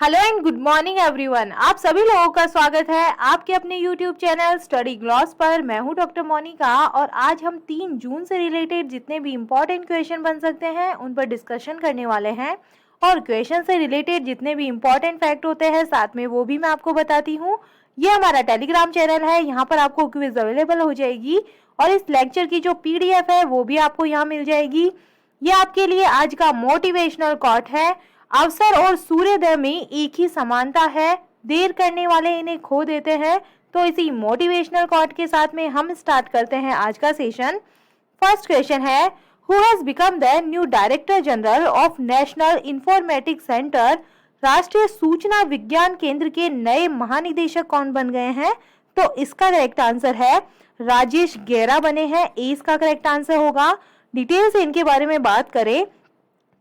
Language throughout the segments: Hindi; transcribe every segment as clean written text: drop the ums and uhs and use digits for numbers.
Hello and good morning everyone. आप सभी लोगों का स्वागत है आपके अपने यूट्यूब चैनल स्टडी ग्लॉस पर। मैं हूं डॉक्टर मोनिका और आज हम 3 जून से रिलेटेड जितने भी इम्पोर्टेंट क्वेश्चन बन सकते हैं उन पर डिस्कशन करने वाले हैं। और क्वेश्चन से रिलेटेड जितने भी इम्पोर्टेंट फैक्ट होते हैं साथ में वो भी मैं आपको बताती हूँ। ये हमारा टेलीग्राम चैनल है, यहाँ पर आपको क्विज अवेलेबल हो जाएगी और इस लेक्चर की जो PDF है वो भी आपको यहाँ मिल जाएगी। ये आपके लिए आज का मोटिवेशनल कोट है। अवसर और सूर्योदय में एक ही समानता है, देर करने वाले इन्हें खो देते हैं। तो इसी मोटिवेशनल कोट के साथ में हम स्टार्ट करते हैं आज का सेशन। फर्स्ट क्वेश्चन है, who has become the new director general of national informatics centre? राष्ट्रीय सूचना विज्ञान केंद्र के नए महानिदेशक कौन बन गए हैं? तो इसका करेक्ट आंसर है राजेश गेरा बने हैं। ए इसका करेक्ट आंसर होगा। डिटेल से इनके बारे में बात करें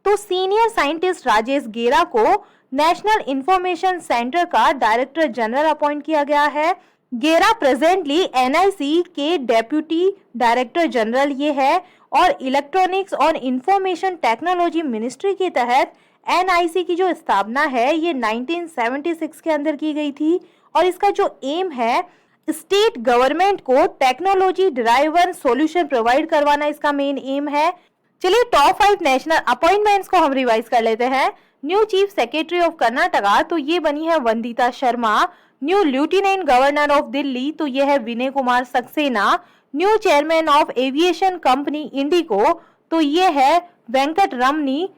तो सीनियर साइंटिस्ट राजेश गेरा को नेशनल इंफॉर्मेशन सेंटर का डायरेक्टर जनरल अपॉइंट किया गया है। गेरा प्रेजेंटली NIC के डेप्यूटी डायरेक्टर जनरल ये है और इलेक्ट्रॉनिक्स और इंफॉर्मेशन टेक्नोलॉजी मिनिस्ट्री के तहत NIC की जो स्थापना है ये 1976 के अंदर की गई थी। और इसका जो एम है स्टेट गवर्नमेंट को टेक्नोलॉजी ड्राइवन सॉल्यूशन प्रोवाइड करवाना, इसका मेन एम है। चलिए टॉप 5 नेशनल अपॉइंटमेंट्स को हम रिवाइज कर लेते हैं। New chief secretary of Karnataka तो ये बनी है Vandita Sharma. New lieutenant governor of Delhi तो ये है Vinay Kumar Saxena. New chairman of aviation company IndiGo तो ये है Venkat Ramani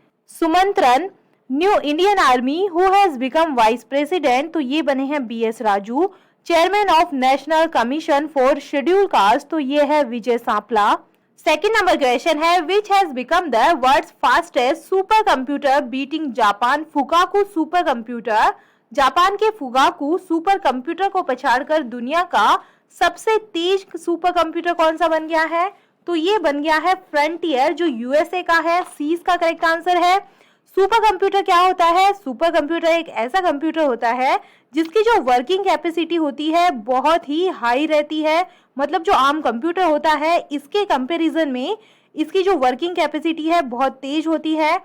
Sumantran. New Indian army who has become vice president तो ये बने हैं BS Raju. Chairman of national commission for scheduled caste तो ये है Vijay Sampla. Second number question है, which has become the world's fastest super computer beating Japan Fugaku super computer? Japan के फुगाकू सुपर कंप्यूटर को पछाड़कर दुनिया का सबसे तेज सुपर कंप्यूटर कौन सा बन गया है? तो ये बन गया है फ्रंटियर जो USA का है। सी इसका करेक्ट आंसर है। सुपर कंप्यूटर क्या होता है? सुपर कंप्यूटर एक ऐसा कंप्यूटर होता है जिसकी जो वर्किंग कैपेसिटी होती है बहुत ही हाई रहती है। मतलब जो आम कंप्यूटर होता है इसके कंपैरिजन में इसकी जो वर्किंग कैपेसिटी है बहुत तेज होती है।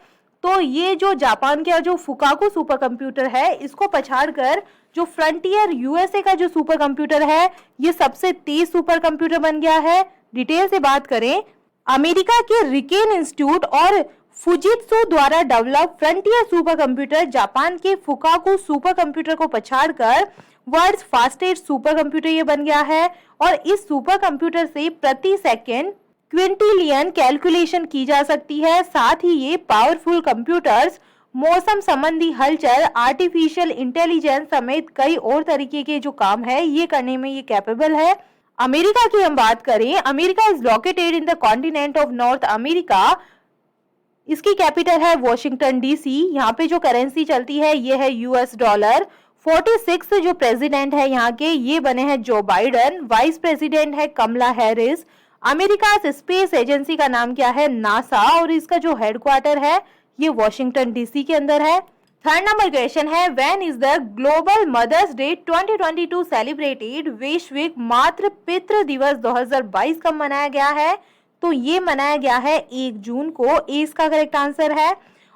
तो ये जो जापान का जो फुकाकू सुपर कंप्यूटर है इसको पछाड़कर जो फ्रंटियर USA का जो सुपर कंप्यूटर है ये सबसे तेज सुपर कंप्यूटर बन गया है। डिटेल से बात करें, अमेरिका के रिकेन इंस्टीट्यूट और फुजित्सु द्वारा develop frontier super computer Japan के फुकाकू सुपर कंप्यूटर को पछाड़कर वर्ल्ड्स फास्टेस्ट सुपर कंप्यूटर ये बन गया है। और इस सुपर कंप्यूटर से प्रति सेकंड क्विंटिलियन कैलकुलेशन की जा सकती है। साथ ही ये पावरफुल कंप्यूटर्स मौसम संबंधी हलचल, आर्टिफिशियल इंटेलिजेंस समेत कई और तरीके के जो काम है ये करने में ये कैपेबल है। अमेरिका की हम बात करें, America is located in the continent of north America. इसकी कैपिटल है वॉशिंगटन DC। यहाँ पे जो करेंसी चलती है ये है US डॉलर। 46 जो प्रेसिडेंट है यहाँ के ये बने हैं जो बाइडन। वाइस प्रेसिडेंट है कमला हैरिस। अमेरिका स्पेस एजेंसी का नाम क्या है? नासा। और इसका जो हेडक्वार्टर है ये वॉशिंगटन DC के अंदर है। थर्ड नंबर क्वेश्चन है, when is the global mother's day 2022 celebrated? वैश्विक मातृ पितृ दिवस 2022 कब मनाया गया है? तो ये मनाया गया है 1 जून को। ए इसका करेक्ट आंसर है।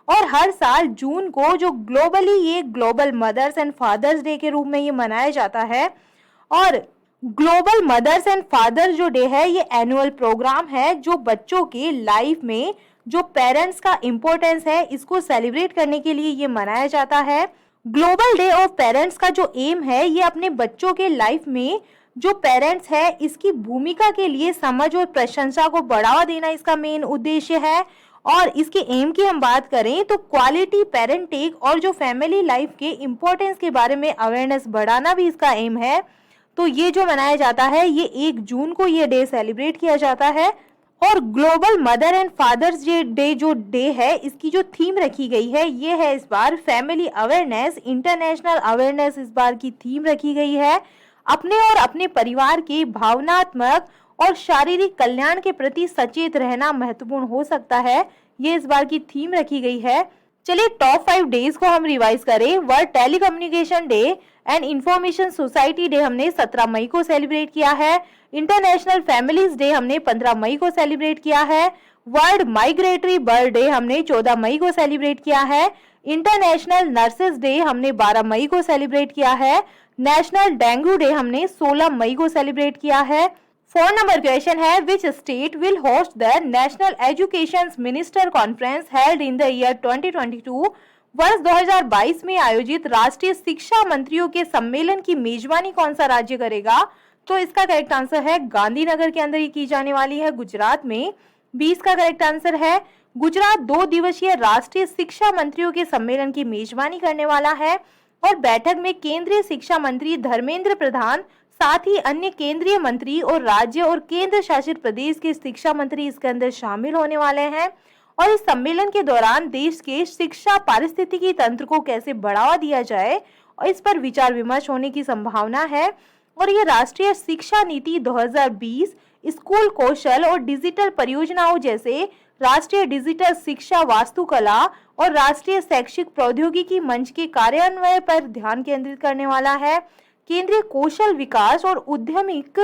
और हर साल जून को जो ग्लोबली ये global mother's and father's day के रूप में ये मनाया जाता है। और ग्लोबल मदर्स एंड फादर्स जो डे है ये एनुअल प्रोग्राम है जो बच्चों के लाइफ में जो पेरेंट्स का इम्पोर्टेंस है इसको सेलिब्रेट करने के लिए ये मनाया जाता है। ग्लोबल डे ऑफ पेरेंट्स का जो एम है ये अपने बच्चों के लाइफ में जो पेरेंट्स है इसकी भूमिका के लिए समझ और प्रशंसा को बढ़ावा देना इसका मेन उद्देश्य है। और इसके एम की हम बात करें तो क्वालिटी पेरेंटिंग और जो फैमिली लाइफ के इम्पोर्टेंस के बारे में अवेयरनेस बढ़ाना भी इसका एम है। तो ये जो मनाया जाता है ये 1 जून को ये डे सेलिब्रेट किया जाता है। और global mother and father's day जो डे है इसकी जो थीम रखी गई है ये है इस बार फैमिली अवेयरनेस, इंटरनेशनल अवेयरनेस इस बार की थीम रखी गई है। अपने और अपने परिवार के भावनात्मक और शारीरिक कल्याण के प्रति सचेत रहना महत्वपूर्ण हो सकता है, ये इस बार की थीम रखी गई है। चलिए टॉप 5 डेज को हम रिवाइज करें। World telecommunication day and information society day हमने 17 मई को सेलिब्रेट किया है। इंटरनेशनल फैमिलीज डे हमने 15 मई को सेलिब्रेट किया है। वर्ल्ड माइग्रेटरी बर्ड डे हमने 14 मई को सेलिब्रेट किया है। इंटरनेशनल नर्सेज डे हमने 12 मई को सेलिब्रेट किया है। नेशनल डेंगू डे हमने 16 मई को सेलिब्रेट किया है। 4 नंबर क्वेश्चन है, which state will host the national education minister conference held in the year 2022? वर्ष 2022 में आयोजित राष्ट्रीय शिक्षा मंत्रियों के सम्मेलन की मेजबानी कौन सा राज्य करेगा? तो इसका करेक्ट आंसर है गांधीनगर के अंदर ही की जाने वाली है, गुजरात में। 20 का करेक्ट आंसर है गुजरात 2 दिवसीय राष्ट्रीय शिक्षा मंत्रियों के सम्मेलन की मेजबानी करने वाला है और बैठक में केंद्रीय शिक्षा मंत्री धर्मेंद्र प्रधान, साथ ही अन्य केंद्रीय मंत्री और राज्य और केंद्र शासित प्रदेश के शिक्षा मंत्री इसके अंदर शामिल होने वाले हैं। और इस सम्मेलन के दौरान देश के शिक्षा पारिस्थितिकी तंत्र को कैसे बढ़ावा दिया जाए और इस पर विचार विमर्श होने की संभावना है। और ये राष्ट्रीय शिक्षा नीति 2020 स्कूल कौशल और डिजिटल परियोजनाओं जैसे राष्ट्रीय डिजिटल शिक्षा वास्तुकला और राष्ट्रीय शैक्षिक प्रौद्योगिकी मंच के कार्यान्वयन पर ध्यान केंद्रित करने वाला है। केंद्रीय कौशल विकास और उद्यमिक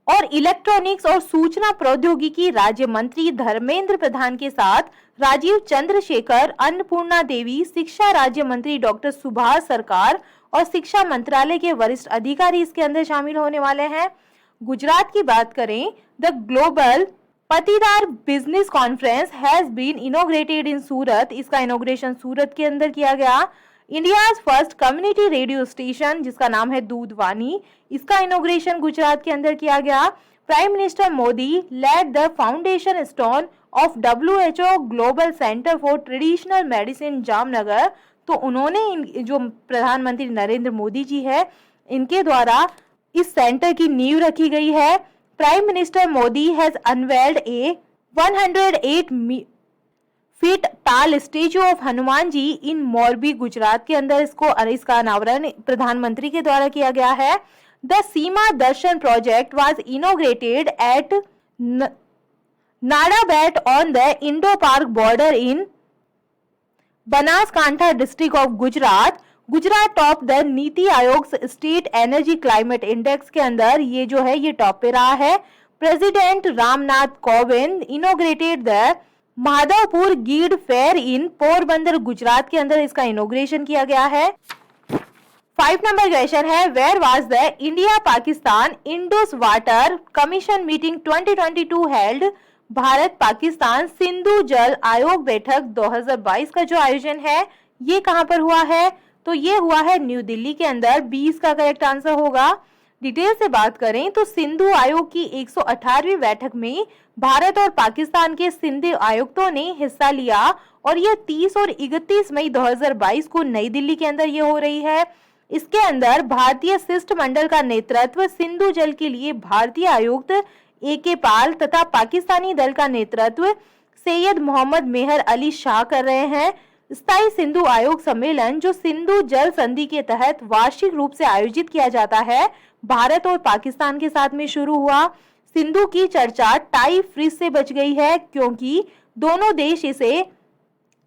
और इलेक्ट्रॉनिक्स और सूचना प्रौद्योगिकी राज्य मंत्री धर्मेंद्र प्रधान के साथ राजीव चंद्रशेखर, अन्नपूर्णा देवी, शिक्षा राज्य मंत्री डॉक्टर सुभाष सरकार और शिक्षा मंत्रालय के वरिष्ठ अधिकारी इसके अंदर शामिल होने वाले हैं। गुजरात की बात करें, the global Patidar business conference has been inaugurated in Surat. इसका इनॉग्रेशन सूरत के अंदर किया गया। India's first community radio station जिसका नाम है दूधवानी, इसका इनॉग्रेशन गुजरात के अंदर किया गया। Prime minister Modi led the foundation stone of WHO global centre for traditional medicine Jamnagar. तो उन्होंने जो प्रधानमंत्री नरेंद्र मोदी जी है इनके द्वारा इस सेंटर की नींव रखी गई है। Prime minister Modi has unveiled A 108 feet टाल स्टेचू ऑफ हनुमान जी इन मोरबी, गुजरात के अंदर इसका अनावरण प्रधानमंत्री के द्वारा किया गया है। The Seema Darshan project was inaugurated at Nadabet on the Indo Pak border in Banaskantha district of Gujarat. Gujarat top the NITI Aayog state energy climate index के अंदर ये जो है ये टॉप पे रहा है। President Ramnath Kovind inaugurated the Madhavpur Ghed fair in Porbandar, Gujarat के अंदर इसका इनॉग्रेशन किया गया है। 5 नंबर क्वेश्चन है, where was the India Pakistan Indus water commission meeting 2022 held? Bharat Pakistan Sindhu जल आयोग बैठक 2022 का जो आयोजन है ये कहां पर हुआ है? तो ये हुआ है न्यू दिल्ली के अंदर। 20 का करेक्ट आंसर होगा। डिटेल से बात करें तो सिंधु आयोग की 118वीं बैठक में भारत और पाकिस्तान के सिंधु आयुक्तों ने हिस्सा लिया और ये 30 और 31 मई 2022 को नई दिल्ली के अंदर ये हो रही है। इसके अंदर भारतीय शिष्टमंडल का नेतृत्व सिंधु जल के लिए भारतीय आयुक्त AK पाल तथा पाकिस्तानी दल का नेतृत्व सैयद मोहम्मद मेहर अली शाह कर रहे हैं। स्थायी सिंधु आयोग सम्मेलन जो सिंधु जल संधि के तहत वार्षिक रूप से आयोजित किया जाता है, भारत और पाकिस्तान के साथ में शुरू हुआ। सिंधु की चर्चा टाई फ्रीज से बच गई है क्योंकि दोनों देश इसे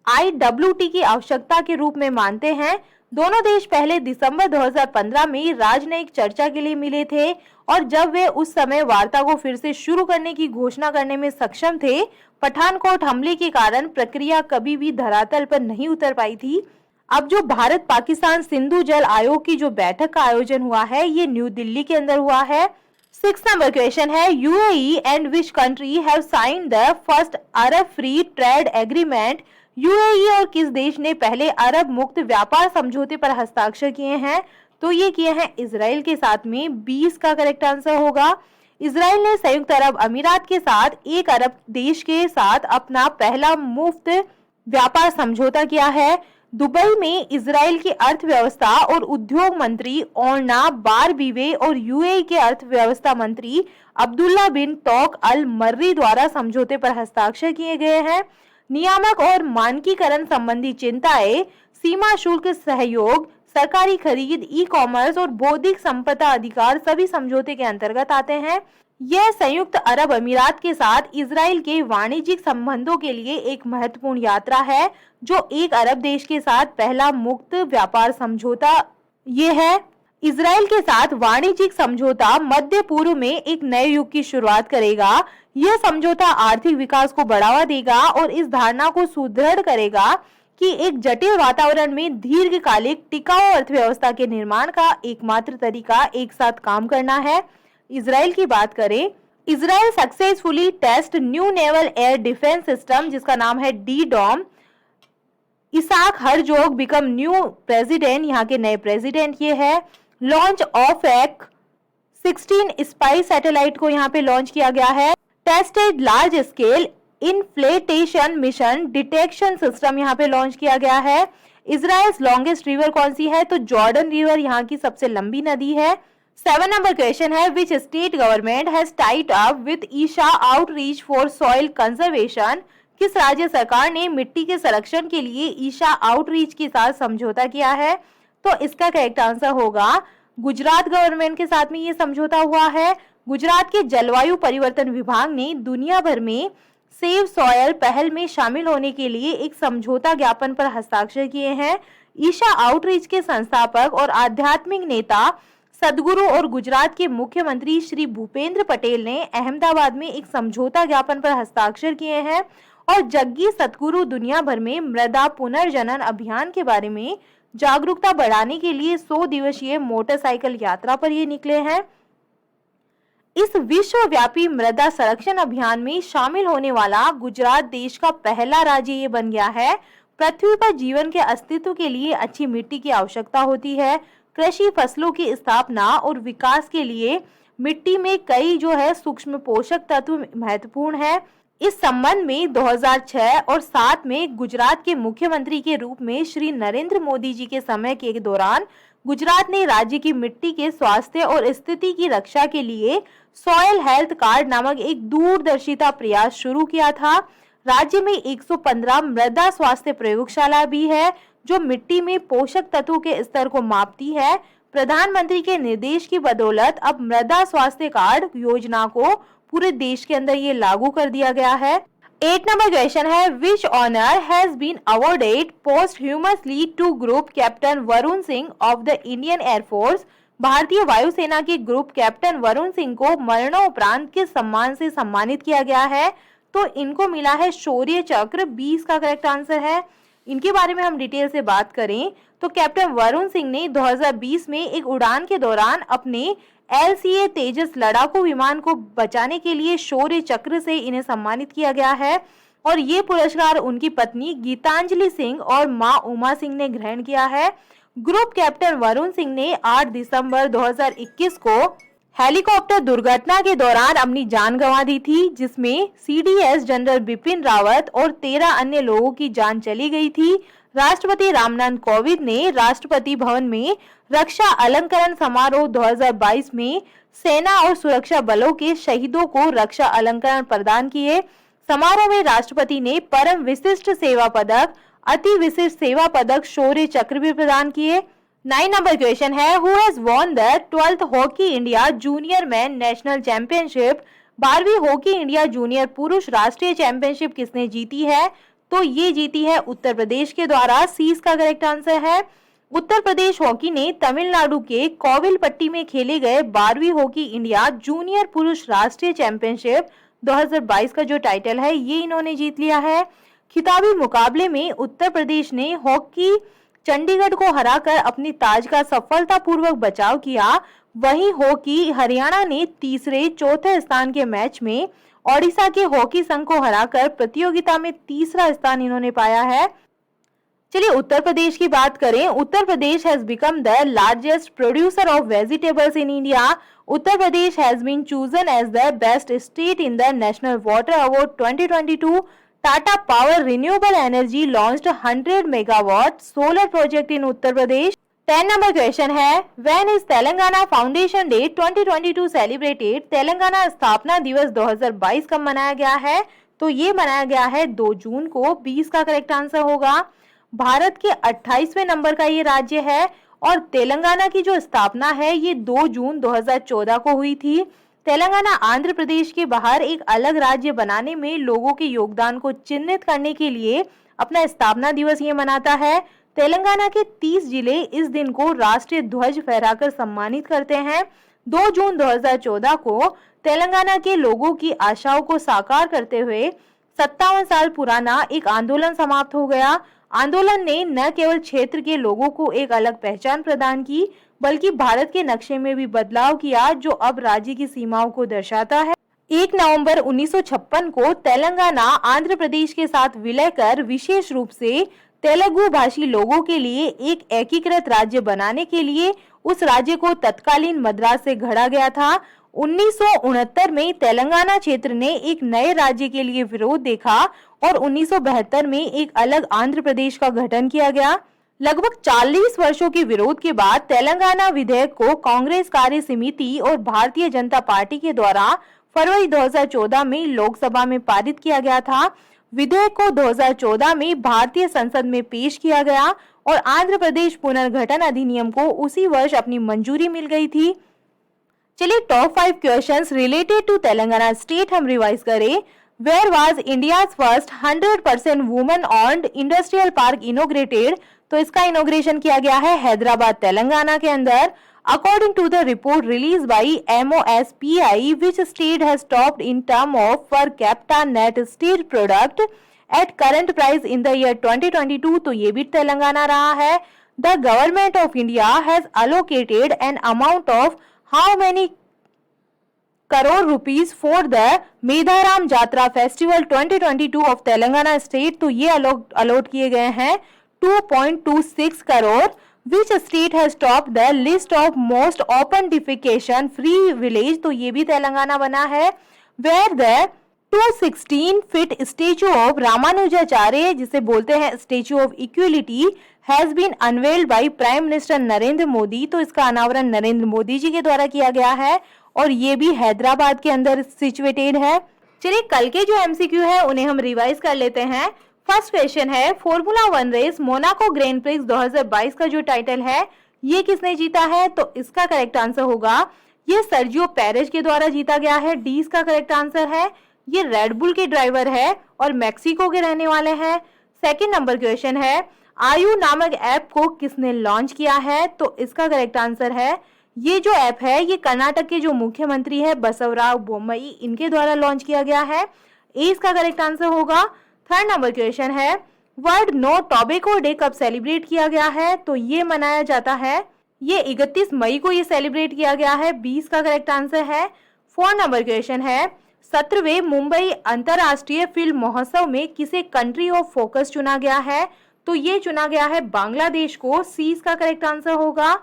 IWT की आवश्यकता के रूप में मानते हैं। दोनों देश पहले दिसंबर 2015 में राजनयिक चर्चा के लिए मिले थे और जब वे उस समय वार्ता को फिर से शुरू करने की घोषणा करने में सक्षम थे, पठानकोट हमले के कारण प्रक्रिया कभी भी धरातल पर नहीं उतर पाई थी। अब जो भारत पाकिस्तान सिंधु जल आयोग की जो बैठक का आयोजन हुआ है ये न्यू दिल्ली के अंदर हुआ है। 6 नंबर क्वेश्चन है, UAE and which country have signed the first Arab free trade agreement? UAE और किस देश ने पहले अरब मुक्त व्यापार समझौते पर हस्ताक्षर किए हैं? तो ये किए हैं इजराइल के साथ में। 20 का करेक्ट आंसर होगा। इजराइल ने संयुक्त अरब अमीरात के साथ एक अरब देश के साथ अपना पहला मुफ्त व्यापार समझौता किया है। दुबई में इजराइल की अर्थव्यवस्था और उद्योग मंत्री ओर्ना बारबीवे और UAE के अर्थव्यवस्था मंत्री अब्दुल्ला बिन तौक अल मर्री द्वारा समझौते पर हस्ताक्षर किए गए हैं। नियामक और मानकीकरण संबंधी चिंताएं, सीमा शुल्क सहयोग, सरकारी खरीद, ई-कॉमर्स और बौद्धिक संपदा अधिकार सभी समझौते के अंतर्गत आते हैं। यह संयुक्त अरब अमीरात के साथ इजराइल के वाणिज्यिक संबंधों के लिए एक महत्वपूर्ण यात्रा है जो एक अरब देश के साथ पहला मुक्त व्यापार समझौता ये है। इजराइल के साथ वाणिज्यिक समझौता मध्य पूर्व में एक नए युग की शुरुआत करेगा। यह समझौता आर्थिक विकास को बढ़ावा देगा और इस धारणा को सुदृढ़ करेगा कि एक जटिल वातावरण में दीर्घकालिक टिकाऊ अर्थव्यवस्था के निर्माण का एकमात्र तरीका एक साथ काम करना है। इजराइल की बात करें, Israel successfully test new naval air defence system जिसका नाम है DDoM। Isaac Herzog become new president, यहाँ के नए प्रेसिडेंट ये है। लॉन्च ऑफ एक 16 स्पाइस सैटेलाइट को यहाँ पे लॉन्च किया गया है। Tested large scale inflation mission detection system यहाँ पे लॉन्च किया गया है। इजराइल्स लॉन्गेस्ट रिवर कौन सी है? तो जॉर्डन रिवर यहाँ की सबसे लंबी नदी है। 7 नंबर क्वेश्चन है, which state government has tied up with Isha outreach for soil conservation. किस राज्य सरकार ने मिट्टी के संरक्षण के लिए ईशा आउटरीच के साथ समझौता किया है? तो इसका करेक्ट आंसर होगा गुजरात गवर्नमेंट के साथ में ये समझौता हुआ है। गुजरात के जलवायु परिवर्तन विभाग ने दुनिया भर में सेव सॉयल पहल में शामिल होने के लिए एक समझौता ज्ञापन पर हस्ताक्षर किए हैं। ईशा आउटरीच के संस्थापक और आध्यात्मिक नेता सदगुरु और गुजरात के मुख्यमंत्री श्री भूपेंद्र पटेल ने अहमदाबाद में एक समझौता ज्ञापन पर हस्ताक्षर किए हैं और जग्गी सतगुरु दुनिया भर में मृदा पुनर्जनन अभियान के बारे में जागरूकता बढ़ाने के लिए 100 दिवसीय मोटरसाइकिल यात्रा पर ये निकले हैं। इस विश्वव्यापी मृदा संरक्षण अभियान में शामिल होने वाला गुजरात देश का पहला राज्य ये बन गया है। पृथ्वी पर जीवन के अस्तित्व के लिए अच्छी मिट्टी की आवश्यकता होती है। कृषि फसलों की स्थापना और विकास के लिए मिट्टी में कई जो है सूक्ष्म पोषक तत्व महत्वपूर्ण है। इस संबंध में 2006 और 7 में गुजरात के मुख्यमंत्री के रूप में श्री नरेंद्र मोदी जी के समय के दौरान गुजरात ने राज्य की मिट्टी के स्वास्थ्य और स्थिति की रक्षा के लिए सॉयल हेल्थ कार्ड नामक एक दूरदर्शिता प्रयास शुरू किया था। राज्य में 115 मृदा स्वास्थ्य प्रयोगशाला भी है जो मिट्टी में पोषक तत्वों के स्तर को मापती है। प्रधानमंत्री के निर्देश की बदौलत अब मृदा स्वास्थ्य कार्ड योजना को पूरे देश के अंदर ये लागू कर दिया गया है। 8 नंबर क्वेश्चन है, which honour has been awarded posthumously to group captain Varun Singh of the Indian air force. भारतीय वायुसेना के ग्रुप कैप्टन वरुण सिंह को मरणोपरांत किस सम्मान से सम्मानित किया गया है? तो इनको मिला है शौर्य चक्र। 20 का करेक्ट आंसर है। इनके बारे में हम डिटेल से बात करें तो कैप्टन वरुण सिंह ने 2020 में एक उड़ान के दौरान अपने LCA तेजस लड़ाकू विमान को बचाने के लिए शौर्य चक्र से इन्हें सम्मानित किया गया है और ये पुरस्कार उनकी पत्नी गीतांजलि सिंह और मां उमा सिंह ने ग्रहण किया है। ग्रुप कैप्टन वरुण सिंह ने 8 दिसंबर 2021 को हेलीकॉप्टर दुर्घटना के दौरान अपनी जान गंवा दी थी, जिसमें CDS जनरल बिपिन रावत और 13 अन्य लोगों की जान चली गई थी। राष्ट्रपति रामनाथ कोविंद ने राष्ट्रपति भवन में रक्षा अलंकरण समारोह 2022 में सेना और सुरक्षा बलों के शहीदों को रक्षा अलंकरण प्रदान किए। समारोह में राष्ट्रपति ने परम विशिष्ट सेवा पदक, अति विशिष्ट सेवा पदक, शौर्य चक्र भी प्रदान किए। 9 नंबर क्वेश्चन है, who has won the 12th hockey India junior man national championship. 12वीं हॉकी इंडिया जूनियर पुरुष राष्ट्रीय चैंपियनशिप किसने जीती है? तो ये जीती है उत्तर प्रदेश के द्वारा। 30 का करेक्ट आंसर है। उत्तर प्रदेश हॉकी ने तमिलनाडु के कोविलपट्टी में खेले गए 12वीं हॉकी इंडिया जूनियर पुरुष राष्ट्रीय चैंपियनशिप 2022 का जो टाइटल है ये इन्होंने जीत लिया है। खिताबी मुकाबले में उत्तर प्रदेश ने हॉकी चंडीगढ़ को हराकर अपनी ताज का सफलतापूर्वक बचाव किया। वहीं हॉकी हरियाणा ने तीसरे चौथे स्थान के मैच में ओडिशा के हॉकी संघ को हराकर प्रतियोगिता में तीसरा स्थान इन्होंने पाया है। चलिए उत्तर प्रदेश की बात करें। Uttar Pradesh has become the largest producer of vegetables in India. Uttar Pradesh has been chosen as the best state in the national water award 2022। Tata power renewable energy launched 100 megawatt solar project in Uttar Pradesh. 10 number question है, when is Telangana foundation day 2022 celebrated. Telangana स्थापना दिवस 2022 कब मनाया गया है? तो ये मनाया गया है 2 जून को। 20 का करेक्ट आंसर होगा। भारत के 28वें नंबर का ये राज्य है और तेलंगाना की जो स्थापना है ये 2 जून 2014 को हुई थी। तेलंगाना आंध्र प्रदेश के बाहर एक अलग राज्य बनाने में लोगों के योगदान को चिन्हित करने के लिए अपना स्थापना दिवस ये मनाता है। तेलंगाना के 30 जिले इस दिन को राष्ट्रीय ध्वज फहराकर सम्मानित करते हैं। 2 जून 2014 को तेलंगाना के लोगों की आशाओं को साकार करते हुए 57 साल पुराना एक आंदोलन समाप्त हो गया। आंदोलन ने न केवल क्षेत्र के लोगों को एक अलग पहचान प्रदान की, बल्कि भारत के नक्शे में भी बदलाव किया, जो अब राज्य की सीमाओं को दर्शाता है। 1 नवंबर 1956 को तेलंगाना आंध्र प्रदेश के साथ विलय कर विशेष रूप से तेलुगु भाषी लोगों के लिए एक एकीकृत राज्य बनाने के लिए उस राज्य को तत्कालीन मद्रास से गढ़ा गया था। 1969 में तेलंगाना क्षेत्र ने एक नए राज्य के लिए विरोध देखा और 1972 में एक अलग आंध्र प्रदेश का गठन किया गया। लगभग 40 वर्षों के विरोध के बाद तेलंगाना विधेयक को कांग्रेस कार्य समिति और भारतीय जनता पार्टी के द्वारा फरवरी 2014 में लोकसभा में पारित किया गया था। विधेयक को 2014 में भारतीय संसद में पेश किया गया और आंध्र प्रदेश पुनर्गठन अधिनियम को उसी वर्ष अपनी मंजूरी मिल गई थी। चलिए top 5 questions related to Telangana state हम रिवाइज करें। Where was India's first 100% women owned industrial park inaugurated? तो इसका इनोग्रेशन किया गया है हैदराबाद तेलंगाना के अंदर। According to the report released by MOSPI, which state has topped in term of per capita net steel product at current price in the year 2022? तो ये भी तेलंगाना रहा है। The government of India has allocated an amount of how many crore rupees for the Medaram Jatara festival 2022 of Telangana state? तो ये अलॉट किए गए हैं 2.26 crore. Which state has topped the list of most open defecation free village? तो ये भी तेलंगाना बना है। Where the 216 feet statue of Ramanujacharya, जिसे बोलते हैं statue of equality, has been unveiled by prime minister Narendra Modi? तो इसका अनावरण नरेंद्र मोदी जी के द्वारा किया गया है और ये भी हैदराबाद के अंदर सिचुएटेड है। चलिए कल के जो एमसीक्यू है उन्हें हम रिवाइज कर लेते हैं। फर्स्ट क्वेश्चन है, formula 1 race Monaco grand prix 2022 का जो टाइटल है ये किसने जीता है? तो इसका करेक्ट आंसर होगा ये सर्जियो पेरेज के द्वारा जीता गया है। डी इसका करेक्ट आंसर है। ये रेडबुल के ड्राइवर है और मैक्सिको के रहने वाले हैं। सेकंड नंबर क्वेश्चन है, आयु नामक ऐप को किसने लॉन्च किया है? तो इसका करेक्ट आंसर है ये जो ऐप है ये कर्नाटक के जो मुख्यमंत्री है बसवराज बोम्मई, इनके द्वारा लॉन्च किया गया है। ए इसका करेक्ट आंसर होगा। थर्ड नंबर क्वेश्चन है, वर्ल्ड नो टोबैको डे कब सेलिब्रेट किया गया है? तो ये मनाया जाता है ये 31 मई को ये सेलिब्रेट किया गया है। 20 का करेक्ट आंसर है। फोर्थ नंबर क्वेश्चन है, 17वें मुंबई अंतरराष्ट्रीय फिल्म महोत्सव में किसे कंट्री ऑफ फोकस चुना गया है? तो ये चुना गया है बांग्लादेश को। सी इसका करेक्ट आंसर होगा।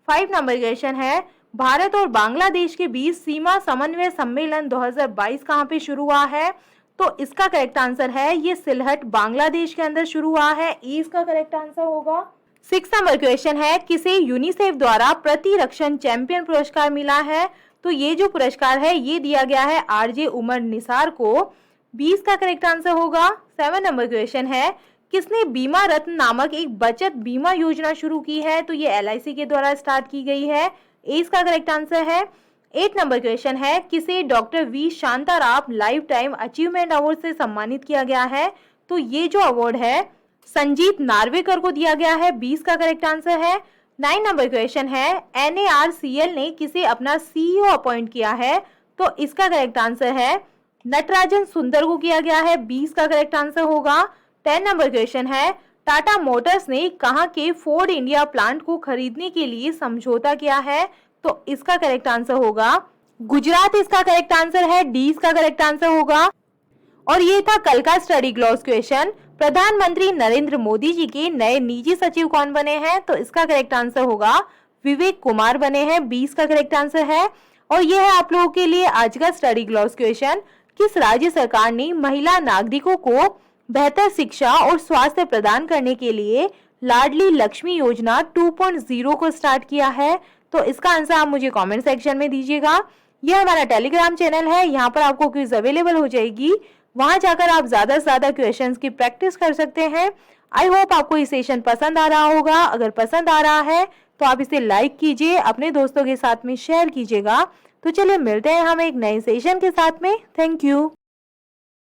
5 नंबर क्वेश्चन है, भारत और बांग्लादेश के बीच सीमा समन्वय सम्मेलन 2022 कहाँ पे शुरू हुआ है? तो इसका करेक्ट आंसर है ये सिलहट बांग्लादेश के अंदर शुरू हुआ है। ई इसका करेक्ट आंसर होगा। 6 नंबर क्वेश्चन है, किसे यूनिसेफ द्वारा प्रतिरक्षण चैंपियन पुरस्कार मिला है? तो ये जो पुरस्कार है ये दिया गया है आरजे उमर निसार को। 20 का करेक्ट आंसर होगा। 7 नंबर क्वेश्चन है, किसने बीमा रत्न नामक एक बचत बीमा योजना शुरू की है? तो ये LIC के द्वारा स्टार्ट की गई है। ए इसका करेक्ट आंसर है। 8 नंबर क्वेश्चन है, किसे doctor V Shantaram life time achievement award से सम्मानित किया गया है? तो ये जो अवार्ड है संजीत नार्वेकर को दिया गया है। 20 का करेक्ट आंसर है। 9 नंबर क्वेश्चन है, NARCL ने किसे अपना CEO अपॉइंट किया है? तो इसका करेक्ट आंसर है नटराजन सुंदर को किया गया है। 20 का करेक्ट आंसर होगा। 10 नंबर क्वेश्चन है, टाटा मोटर्स ने कहां के फोर्ड इंडिया प्लांट को खरीदने के लिए समझौता किया है? तो इसका करेक्ट आंसर होगा गुजरात। इसका करेक्ट आंसर है। डी इसका करेक्ट आंसर होगा। और ये था कल का स्टडी ग्लॉस क्वेश्चन। प्रधानमंत्री नरेंद्र मोदी जी के नए निजी सचिव कौन बने हैं? तो इसका करेक्ट आंसर होगा विवेक कुमार बने हैं। 20 का करेक्ट आंसर है। और ये है आप लोगों के लिए आज का स्टडी ग्लॉस क्वेश्चन। किस राज्य सरकार ने महिला नागरिकों को बेहतर शिक्षा और स्वास्थ्य प्रदान करने के लिए लाडली लक्ष्मी योजना 2.0 को स्टार्ट किया है? तो इसका आंसर आप मुझे कमेंट सेक्शन में दीजिएगा। यह हमारा टेलीग्राम चैनल है, यहाँ पर आपको क्विज अवेलेबल हो जाएगी। वहां जाकर आप ज्यादा से ज्यादा क्वेश्चंस की प्रैक्टिस कर सकते हैं। आई होप आपको ये सेशन पसंद आ रहा होगा। अगर पसंद आ रहा है तो आप इसे लाइक कीजिए, अपने दोस्तों के साथ में शेयर कीजिएगा। तो चलिए मिलते हैं हम एक नए सेशन के साथ में। Thank you.